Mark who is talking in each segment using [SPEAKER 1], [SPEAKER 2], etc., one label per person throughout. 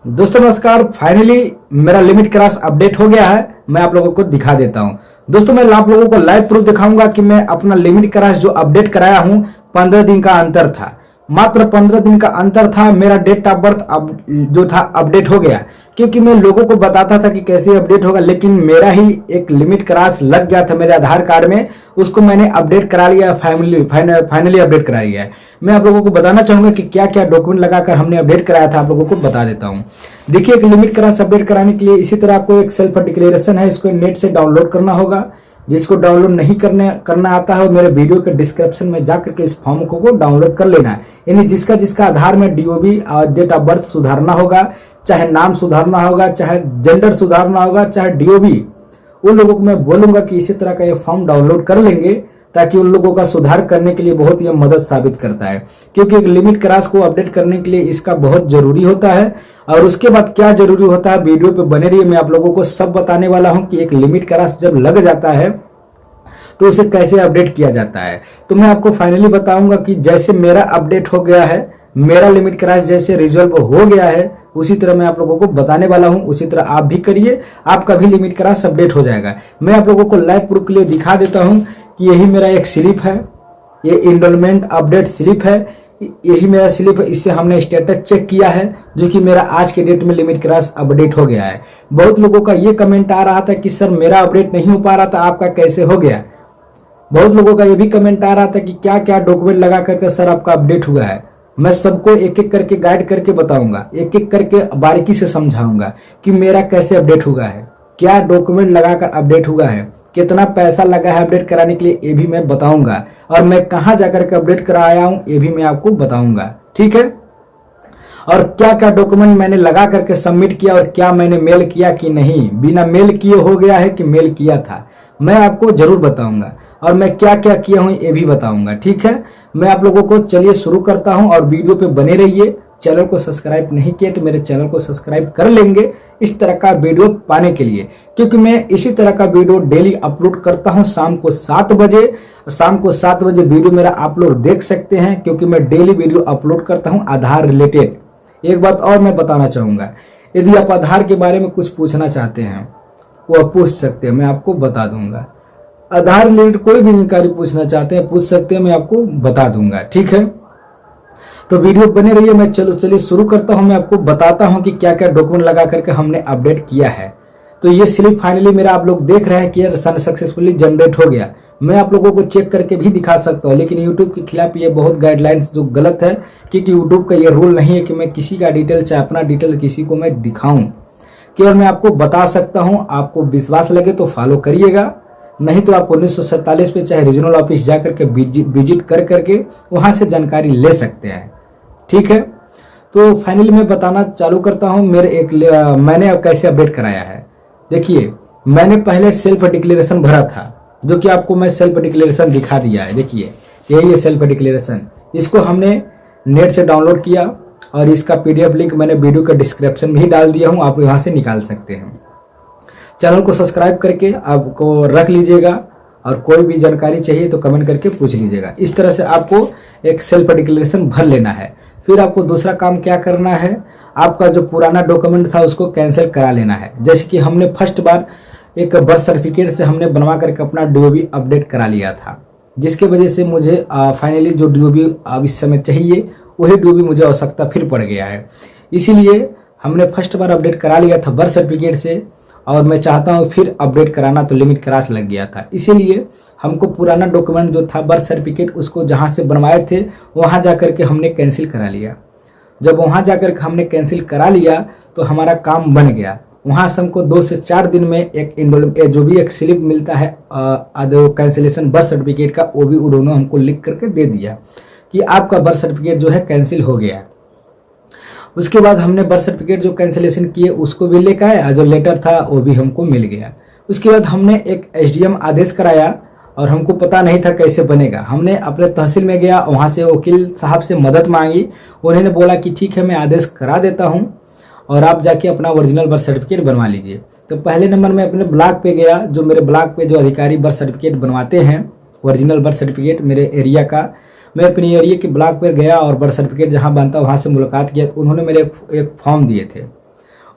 [SPEAKER 1] दोस्तों नमस्कार। फाइनली मेरा लिमिट क्रॉस अपडेट हो गया है। मैं आप लोगों को दिखा देता हूं। दोस्तों मैं आप लोगों को लाइव प्रूफ दिखाऊंगा कि मैं अपना लिमिट क्रॉस जो अपडेट कराया हूं 15 दिन का अंतर था, मात्र 15 दिन का अंतर था। मेरा डेट ऑफ बर्थ अब जो था अपडेट हो गया, क्योंकि मैं लोगों को बताता था कि कैसे अपडेट होगा, लेकिन मेरा ही एक लिमिट क्रॉस लग गया था मेरे आधार कार्ड में। उसको मैंने अपडेट करा लिया, फाइनली अपडेट करा लिया है। मैं आप लोगों को बताना चाहूंगा कि क्या क्या डॉक्यूमेंट लगाकर हमने अपडेट कराया था, आप लोगों को बता देता हूं। देखिए, एक लिमिट क्रॉस अपडेट कराने के लिए इसी तरह आपको एक सेल्फ डिक्लेरेशन है, इसको नेट से डाउनलोड करना होगा। जिसको डाउनलोड नहीं करना आता है, मेरे वीडियो के डिस्क्रिप्शन में जाकर के इस फॉर्म को डाउनलोड कर लेना है। यानी जिसका जिसका आधार में डीओबी और डेट ऑफ बर्थ सुधारना होगा, चाहे नाम सुधारना होगा, चाहे जेंडर सुधारना होगा, चाहे डीओबी, उन लोगों को मैं बोलूंगा कि इसी तरह का ये फॉर्म डाउनलोड कर लेंगे, ताकि उन लोगों का सुधार करने के लिए बहुत ही मदद साबित करता है। क्योंकि एक लिमिट क्रॉस को अपडेट करने के लिए इसका बहुत जरूरी होता है। और उसके बाद क्या जरूरी होता है, वीडियो पे बने रहिए। मैं आप लोगों को सब बताने वाला हूं कि एक लिमिट क्रॉस जब लग जाता है तो उसे कैसे अपडेट किया जाता है। तो मैं आपको फाइनली बताऊंगा कि जैसे मेरा अपडेट हो गया है, मेरा लिमिट क्रॉस जैसे रिजॉल्व हो गया है, उसी तरह मैं आप लोगों को बताने वाला हूं। उसी तरह आप भी करिए, आपका भी लिमिट क्रॉस अपडेट हो जाएगा। मैं आप लोगों को लाइव प्रूफ के लिए दिखा देता हूं कि यही मेरा एक स्लिप है, ये इनरोलमेंट अपडेट स्लिप है, यही मेरा स्लिप है। इससे हमने स्टेटस चेक किया है, जो कि मेरा आज के डेट में लिमिट क्रॉस अपडेट हो गया है। बहुत लोगों का ये कमेंट आ रहा था कि सर मेरा अपडेट नहीं हो पा रहा था, आपका कैसे हो गया। बहुत लोगों का ये भी कमेंट आ रहा था कि क्या क्या डॉक्यूमेंट लगा करके सर आपका अपडेट हुआ है। मैं सबको एक एक करके गाइड करके बताऊंगा, एक एक करके बारीकी से समझाऊंगा कि मेरा कैसे अपडेट हुआ है, क्या डॉक्यूमेंट लगाकर अपडेट हुआ है, कितना पैसा लगा है अपडेट कराने के लिए, ये भी मैं बताऊंगा। और मैं कहां जाकर के अपडेट कराया हूं, ये भी मैं आपको बताऊंगा। ठीक है। और क्या क्या डॉक्यूमेंट मैंने लगा करके सबमिट किया, और क्या मैंने मेल किया कि नहीं, बिना मेल किए हो गया है कि मेल किया था, मैं आपको जरूर बताऊंगा। और मैं क्या क्या किया हूं ये भी बताऊंगा। ठीक है। मैं आप लोगों को चलिए शुरू करता हूं, और वीडियो पे बने रहिए। चैनल को सब्सक्राइब नहीं किए तो मेरे चैनल को सब्सक्राइब कर लेंगे इस तरह का वीडियो पाने के लिए, क्योंकि मैं इसी तरह का वीडियो डेली अपलोड करता हूं शाम को 7 बजे। शाम को 7 बजे वीडियो मेरा आप लोग देख सकते हैं, क्योंकि मैं डेली वीडियो अपलोड करता हूं आधार रिलेटेड। एक बात और मैं बताना चाहूंगा, यदि आप आधार के बारे में कुछ पूछना चाहते हैं वो आप पूछ सकते हैं, मैं आपको बता दूंगा। आधार रिलेटेड कोई भी जानकारी पूछना चाहते हैं पूछ सकते हैं, मैं आपको बता दूंगा। ठीक है। तो वीडियो बने रहिए। मैं चलिए शुरू करता हूं। मैं आपको बताता हूं कि क्या क्या डॉक्यूमेंट लगा करके हमने अपडेट किया है। तो ये स्लिप फाइनली मेरा आप लोग देख रहे हैं कि सक्सेसफुली जनरेट हो गया। मैं आप लोगों को चेक करके भी दिखा सकता हूं, लेकिन यूट्यूब के खिलाफ ये बहुत गाइडलाइंस जो गलत है, क्योंकि यूट्यूब का ये रूल नहीं है कि मैं किसी का डिटेल चाहे अपना डिटेल किसी को मैं दिखाऊं। केवल मैं आपको बता सकता हूं। आपको विश्वास लगे तो फॉलो करिएगा, नहीं तो आप 1947 पे चाहे रीजनल ऑफिस जाकर के विजिट कर करके वहां से जानकारी ले सकते हैं। ठीक है। तो फाइनली मैं बताना चालू करता हूं मैंने कैसे अपडेट कराया है। देखिए, मैंने पहले सेल्फ डिक्लेरेशन भरा था, जो कि आपको मैं सेल्फ डिक्लेरेशन दिखा दिया है। देखिए, यही है सेल्फ डिक्लेरेशन। इसको हमने नेट से डाउनलोड किया, और इसका पीडीएफ लिंक मैंने वीडियो के डिस्क्रिप्शन में ही डाल दिया हूं, आप यहां से निकाल सकते हैं। चैनल को सब्सक्राइब करके आपको रख लीजिएगा, और कोई भी जानकारी चाहिए तो कमेंट करके पूछ लीजिएगा। इस तरह से आपको एक सेल्फ डिक्लेरेशन भर लेना है। फिर आपको दूसरा काम क्या करना है, आपका जो पुराना डॉक्यूमेंट था उसको कैंसिल करा लेना है। जैसे कि हमने फर्स्ट बार एक बर्थ सर्टिफिकेट से हमने बनवा करके अपना डीओबी अपडेट करा लिया था, जिसके वजह से मुझे फाइनली जो डीओबी अब इस समय चाहिए वही डीओबी मुझे आवश्यकता फिर पड़ गया है। इसीलिए हमने फर्स्ट बार अपडेट करा लिया था बर्थ सर्टिफिकेट से, और मैं चाहता हूं फिर अपडेट कराना, तो लिमिट क्रॉस लग गया था। इसीलिए हमको पुराना डॉक्यूमेंट जो था बर्थ सर्टिफिकेट, उसको जहां से बनवाए थे वहां जाकर के हमने कैंसिल करा लिया। जब वहां जाकर के हमने कैंसिल करा लिया तो हमारा काम बन गया। वहां से हमको 2 से 4 दिन में एक जो भी एक स्लिप मिलता है कैंसिलेशन बर्थ सर्टिफिकेट का, वो भी उन्होंने हमको लिख करके दे दिया कि आपका बर्थ सर्टिफिकेट जो है कैंसिल हो गया। उसके बाद हमने बर्थ सर्टिफिकेट जो कैंसिलेशन किए उसको भी लेकर आए, जो लेटर था वो भी हमको मिल गया। उसके बाद हमने एक एसडीएम आदेश कराया, और हमको पता नहीं था कैसे बनेगा। हमने अपने तहसील में गया, वहां से वकील साहब से मदद मांगी। उन्होंने बोला कि ठीक है मैं आदेश करा देता हूं, और आप जाके अपना ओरिजिनल बर्थ सर्टिफिकेट बनवा लीजिए। तो पहले नंबर में अपने ब्लॉक पे गया, जो मेरे ब्लॉक पे जो अधिकारी बर्थ सर्टिफिकेट बनवाते हैं, ओरिजिनल बर्थ सर्टिफिकेट मेरे एरिया का, मैं अपने एरिया के ब्लॉक पर गया और बर्थ सर्टिफिकेट जहां बनता वहां से मुलाकात किया। तो उन्होंने मेरे एक फॉर्म दिए थे,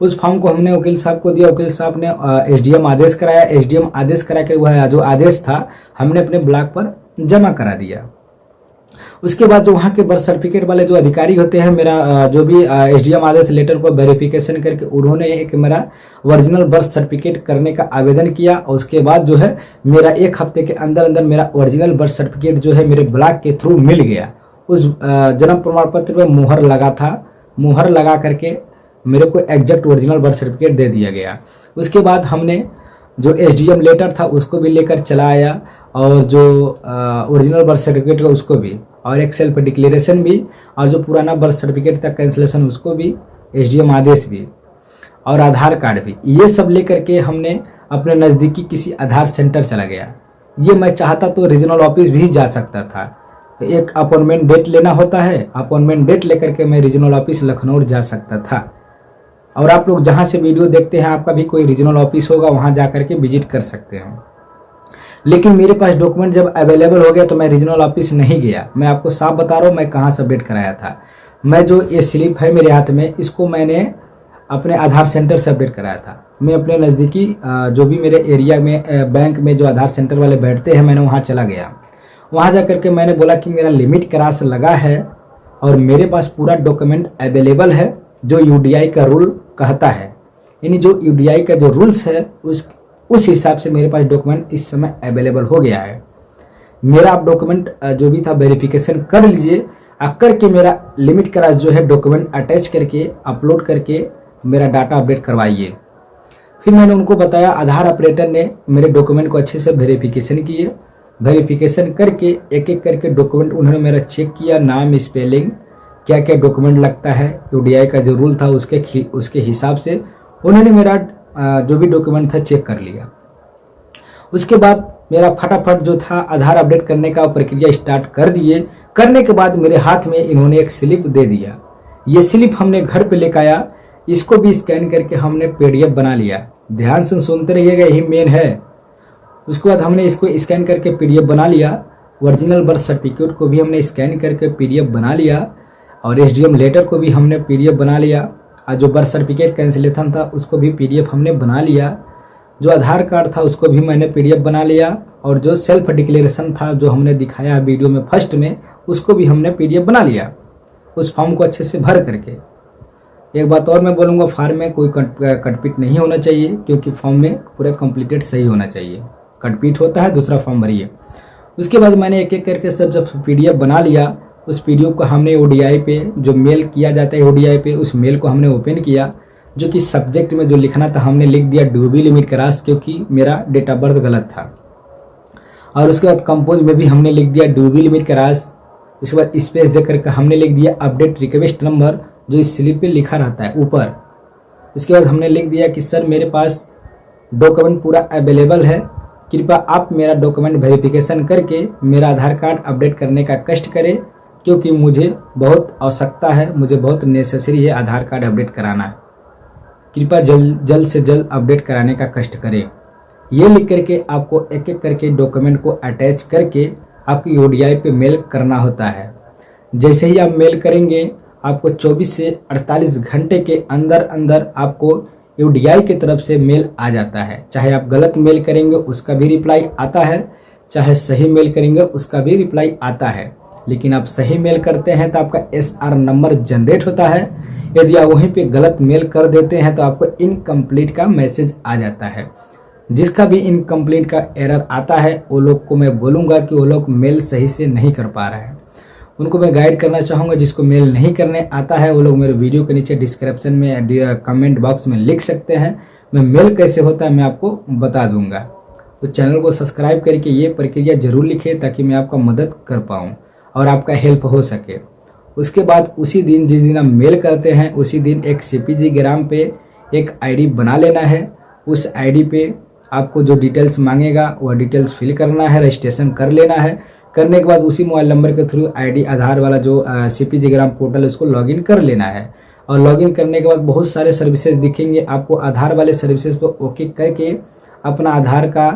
[SPEAKER 1] उस फॉर्म को हमने वकील साहब को दिया, वकील साहब ने एसडीएम आदेश कराया, एसडीएम आदेश करा कर वह जो आदेश था हमने अपने ब्लॉक पर जमा करा दिया। उसके बाद जो वहाँ के बर्थ सर्टिफिकेट वाले जो अधिकारी होते हैं, मेरा जो भी एसडीएम आदेश लेटर को वेरिफिकेशन करके उन्होंने एक मेरा ओरिजिनल बर्थ सर्टिफिकेट करने का आवेदन किया। और उसके बाद जो है मेरा 1 हफ्ते के अंदर अंदर मेरा ओरिजिनल बर्थ सर्टिफिकेट जो है मेरे ब्लॉक के थ्रू मिल गया। उस जन्म प्रमाण पत्र में मुहर लगा था, मुहर लगा करके मेरे को एग्जैक्ट ओरिजिनल बर्थ सर्टिफिकेट दे दिया गया। उसके बाद हमने जो एसडीएम लेटर था उसको भी लेकर चला आया, और जो ओरिजिनल बर्थ सर्टिफिकेट का उसको भी, और एक सेल्फ डिक्लेरेशन भी, और जो पुराना बर्थ सर्टिफिकेट था कैंसिलेशन उसको भी, एसडीएम आदेश भी, और आधार कार्ड भी। ये सब लेकर के हमने अपने नज़दीकी किसी आधार सेंटर चला गया। ये मैं चाहता तो रीजनल ऑफिस भी जा सकता था, एक अपॉइंटमेंट डेट लेना होता है, अपॉइंटमेंट डेट लेकर के मैं रीजनल ऑफिस लखनऊ जा सकता था। और आप लोग जहाँ से वीडियो देखते हैं आपका भी कोई रीजनल ऑफिस होगा, वहाँ जा करके विजिट कर सकते हैं। लेकिन मेरे पास डॉक्यूमेंट जब अवेलेबल हो गया तो मैं रीजनल ऑफिस नहीं गया। मैं आपको साफ बता रहा हूँ मैं कहाँ से अपडेट कराया था। मैं जो ये स्लिप है मेरे हाथ में, इसको मैंने अपने आधार सेंटर से अपडेट कराया था। मैं अपने नज़दीकी जो भी मेरे एरिया में बैंक में जो आधार सेंटर वाले बैठते हैं, मैंने वहाँ चला गया। वहाँ जा करके मैंने बोला कि मेरा लिमिट क्रॉस लगा है और मेरे पास पूरा डॉक्यूमेंट अवेलेबल है जो यूडीआई का रूल कहता है, यानी जो यूडीआई का जो रूल्स है उस हिसाब से मेरे पास डॉक्यूमेंट इस समय अवेलेबल हो गया है। मेरा आप डॉक्यूमेंट जो भी था वेरिफिकेशन कर लीजिए, करके मेरा लिमिट क्रॉस जो है डॉक्यूमेंट अटैच करके अपलोड करके मेरा डाटा अपडेट करवाइए। फिर मैंने उनको बताया, आधार ऑपरेटर ने मेरे डॉक्यूमेंट को अच्छे से वेरिफिकेशन किए, वेरिफिकेशन करके एक एक करके डॉक्यूमेंट उन्होंने मेरा चेक किया, नाम, स्पेलिंग, क्या क्या डॉक्यूमेंट लगता है, यूडीआई का जो रूल था उसके हिसाब से उन्होंने मेरा जो भी डॉक्यूमेंट था चेक कर लिया। उसके बाद मेरा फटाफट जो था आधार अपडेट करने का प्रक्रिया स्टार्ट कर दिए। करने के बाद मेरे हाथ में इन्होंने एक स्लिप दे दिया। ये स्लिप हमने घर पे लेकर आया, इसको भी स्कैन करके हमने पीडीएफ बना लिया। ध्यान से सुनते रहिएगा, यही मेन है। उसके बाद हमने इसको स्कैन करके पीडीएफ बना लिया। ओरिजिनल बर्थ सर्टिफिकेट को भी हमने स्कैन करके पीडीएफ बना लिया, और एसडीएम लेटर को भी हमने पीडीएफ बना लिया, और जो बर्थ सर्टिफिकेट कैंसिलेशन था उसको भी पीडीएफ हमने बना लिया। जो आधार कार्ड था उसको भी मैंने पीडीएफ बना लिया, और जो सेल्फ डिक्लेरेशन था जो हमने दिखाया वीडियो में फर्स्ट में, उसको भी हमने पीडीएफ बना लिया उस फॉर्म को अच्छे से भर करके। एक बात और मैं बोलूँगा, फॉर्म में कोई कटपीट नहीं होना चाहिए, क्योंकि फॉर्म में पूरा कंप्लीटेड सही होना चाहिए। कटपीट होता है दूसरा फॉर्म भरिए। उसके बाद मैंने एक एक करके जब पीडीएफ बना लिया, उस पीडीएफ को हमने ओडीआई पे जो मेल किया जाता है ओडीआई पे, उस मेल को हमने ओपन किया। जो कि सब्जेक्ट में जो लिखना था हमने लिख दिया ड्यूबी लिमिट क्रॉस, क्योंकि मेरा डेट ऑफ बर्थ गलत था। और उसके बाद कंपोज में भी हमने लिख दिया ड्यूबी लिमिट क्रॉस। उसके बाद स्पेस दे करके हमने लिख दिया अपडेट रिक्वेस्ट नंबर, जो इस स्लिप पे लिखा रहता है ऊपर। इसके बाद हमने लिख दिया कि सर मेरे पास डॉक्यूमेंट पूरा अवेलेबल है, कृपया आप मेरा डॉक्यूमेंट वेरिफिकेशन करके मेरा आधार कार्ड अपडेट करने का कष्ट करें, क्योंकि मुझे बहुत आवश्यकता है, मुझे बहुत नेसेसरी है आधार कार्ड अपडेट कराना है। कृपया जल्द से जल्द अपडेट कराने का कष्ट करें। ये लिख करके आपको एक एक करके डॉक्यूमेंट को अटैच करके आपकी ओडीआई पे मेल करना होता है। जैसे ही आप मेल करेंगे, आपको 24 से 48 घंटे के अंदर अंदर आपको यूडीआई की तरफ से मेल आ जाता है। चाहे आप गलत मेल करेंगे उसका भी रिप्लाई आता है, चाहे सही मेल करेंगे उसका भी रिप्लाई आता है। लेकिन आप सही मेल करते हैं तो आपका एसआर नंबर जनरेट होता है। यदि आप वहीं पे गलत मेल कर देते हैं तो आपको इनकम्प्लीट का मैसेज आ जाता है। जिसका भी इनकम्प्लीट का एरर आता है वो लोग को मैं बोलूँगा कि वो लोग मेल सही से नहीं कर पा रहे हैं। उनको मैं गाइड करना चाहूँगा। जिसको मेल नहीं करने आता है वो लोग मेरे वीडियो के नीचे डिस्क्रिप्शन में कमेंट बॉक्स में लिख सकते हैं। मैं मेल कैसे होता है मैं आपको बता दूंगा। तो चैनल को सब्सक्राइब करके ये प्रक्रिया जरूर लिखें, ताकि मैं आपका मदद कर पाऊँ और आपका हेल्प हो सके। उसके बाद उसी दिन जिस दिन आप मेल करते हैं उसी दिन एक CPG ग्राम पे एक ID बना लेना है। उस ID पे आपको जो डिटेल्स मांगेगा वह डिटेल्स फिल करना है, रजिस्ट्रेशन कर लेना है। करने के बाद उसी मोबाइल नंबर के थ्रू ID आधार वाला जो CPG ग्राम पोर्टल उसको लॉगिन कर लेना है। और लॉगिन करने के बाद बहुत सारे सर्विसेज दिखेंगे। आपको आधार वाले सर्विसेज पर ओके करके अपना आधार का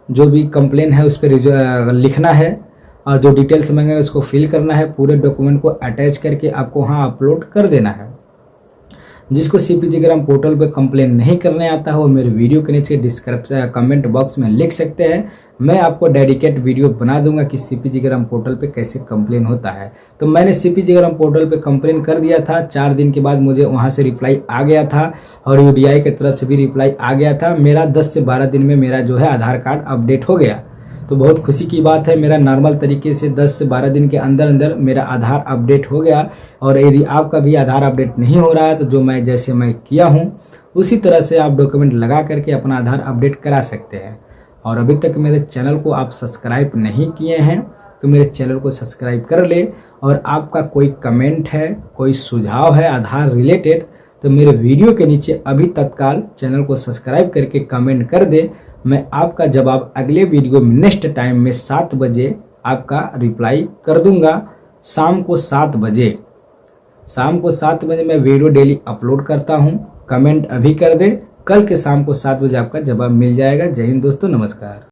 [SPEAKER 1] जो भी कंप्लेन है उस पर लिखना है, और जो डिटेल्स मांगेगा उसको फिल करना है। पूरे डॉक्यूमेंट को अटैच करके आपको वहाँ अपलोड कर देना है। जिसको CPGram पोर्टल पे कंप्लेन नहीं करने आता है वो मेरे वीडियो के नीचे डिस्क्रिप्शन कमेंट बॉक्स में लिख सकते हैं। मैं आपको डेडिकेट वीडियो बना दूंगा कि CPGram पोर्टल पे कैसे कंप्लेन होता है। तो मैंने CPGram पोर्टल पे कंप्लेन कर दिया था, 4 दिन के बाद मुझे वहां से रिप्लाई आ गया था और UDI की तरफ से भी रिप्लाई आ गया था। मेरा 10 से 12 दिन में मेरा जो है आधार कार्ड अपडेट हो गया। तो बहुत खुशी की बात है, मेरा नॉर्मल तरीके से 10 से 12 दिन के अंदर अंदर मेरा आधार अपडेट हो गया। और यदि आपका भी आधार अपडेट नहीं हो रहा है तो जो मैं किया हूँ उसी तरह से आप डॉक्यूमेंट लगा करके अपना आधार अपडेट करा सकते हैं। और अभी तक मेरे चैनल को आप सब्सक्राइब नहीं किए हैं तो मेरे चैनल को सब्सक्राइब कर ले। और आपका कोई कमेंट है, कोई सुझाव है आधार रिलेटेड तो मेरे वीडियो के नीचे अभी तत्काल चैनल को सब्सक्राइब करके कमेंट कर दे। मैं आपका जवाब अगले वीडियो में नेक्स्ट टाइम में 7 बजे आपका रिप्लाई कर दूंगा। शाम को 7 बजे मैं वीडियो डेली अपलोड करता हूं। कमेंट अभी कर दे, कल के शाम को 7 बजे आपका जवाब मिल जाएगा। जय हिंद दोस्तों, नमस्कार।